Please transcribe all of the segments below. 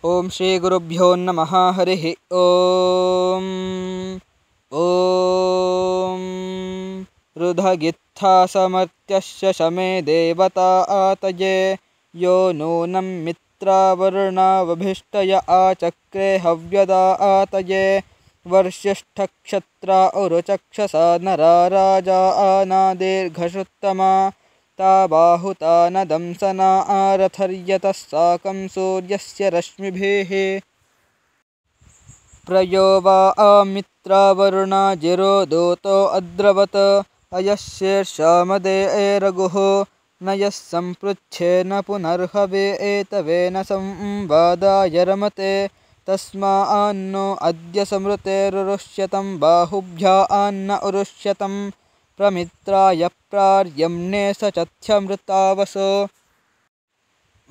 ओम श्री गुरुभ्यो नमः। हरिः ओम ओम रुधगित्था समर्त्यस्य शमे देवता आतये यो नूनं मित्रावरुणावभिष्टय आचक्रे हव्यदा आतये वर्षिष्ठक्षत्रा उरुचक्षसा नरा राजा आनादीर्घश्रुत्तमा ता बाहुता न दंसना आरथर्यतः साकं सूर्यस्य रश्मिभिः प्रयो वा आमित्रावरुणा जिरो दूतो अद्रवत् अयश्शीर्षामदे रघुः न यः सम्पृच्छे न पुनर्हवे एतवेन संवादाय रमते तस्मान्नो अद्य समृतेरुरुष्यतं बाहुभ्या आन्न उरुष्यतं प्रमित्राय प्रार्यम्णे सचथ्यमृतावसो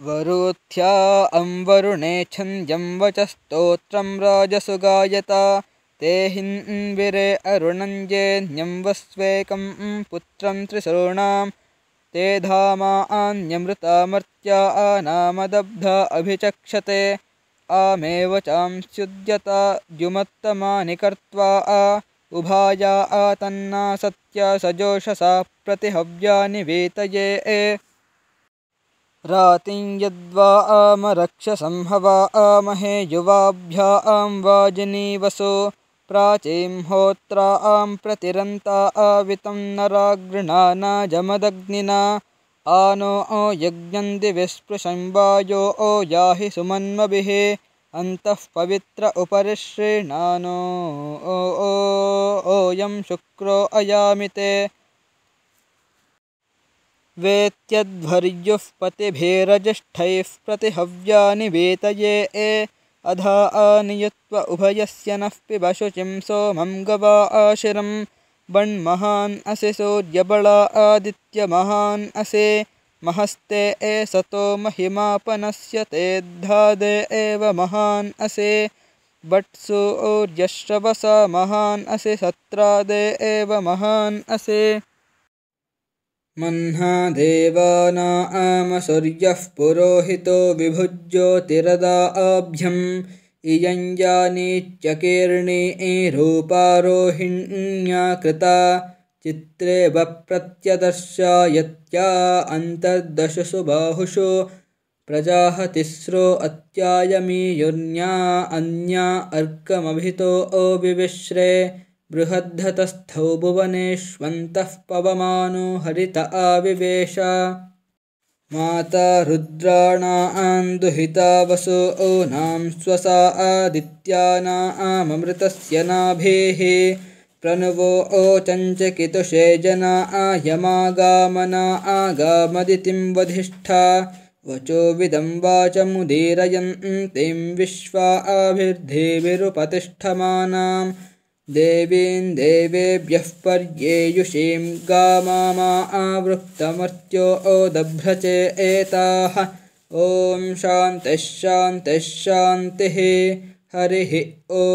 वरुथ्या अंवरुणे छन्द्यं वचस्तोत्रं राजसु गायता ते हिन्विरे अरुणञ्जेन्यं वस्वेकं पुत्रं त्रिसॄणां ते धामा आन्यमृतामर्त्या आनामदब्धा अभिचक्षते आमेव चांस्युद्यता द्युमत्तमानि कर्त्वा उभाया आतन्ना सत्या सजोषसा प्रतिहव्यानि वीतये रातिं यद्वा आमरक्षसं हवा आमहे युवाभ्या आं वाजिनीवसो प्राचीं होत्रा आं प्रतिरन्ता आवितं नरागृणाना जमदग्निना आनो ओ यज्ञं दिविस्पृशं वायो ओ याहि सुमन्मभिः अन्तः पवित्र उपरिश्रीणानो ओयं शुक्रो अयामिते वेत्यध्वर्युः पतिभिरजिष्ठैः प्रतिहव्यानि वीतये अधा आनियत्व उभयस्य नः पिब शुचिं सोमं गवा आशिरं बण्महान् असि सूर्यबला आदित्यमहान् असि महस्ते सतो महिमापनस्य तेद्धादे एव महान् असि वट्सूर्यश्रवसा महान् असि सत्रादे एव महान् असि मह्ना देवानाम सूर्यः पुरोहितो विभुज्योतिरदाभ्यम् इयं जानीच्यकीर्णी रूपारोहिण्या कृता चित्रे वप्रत्यदर्शयत्या अन्तर्दशसु बाहुषु प्रजाः तिस्रो अत्यायमीयुर्न्या अन्या अर्कमभितो विविश्रे बृहद्धतस्थौ भुवनेष्वन्तः पवमानो हरित आविवेश माता रुद्राणां दुहिता वसो नां स्वसा आदित्यानाममृतस्य नाभिः प्रणवो चञ्चकितुषे जना यमागामना आगामदितिं वधिष्ठा वचो विदं वाचमुदीरयन्तीं विश्वा आभिर्देवीरुपतिष्ठमानां देवीं देवेभ्यः पर्येयुषीं गामामा आवृक्तमर्त्यो दभ्रचे एताः ॐ शान्तिः शान्तिः शान्तिः हरिः ॐ।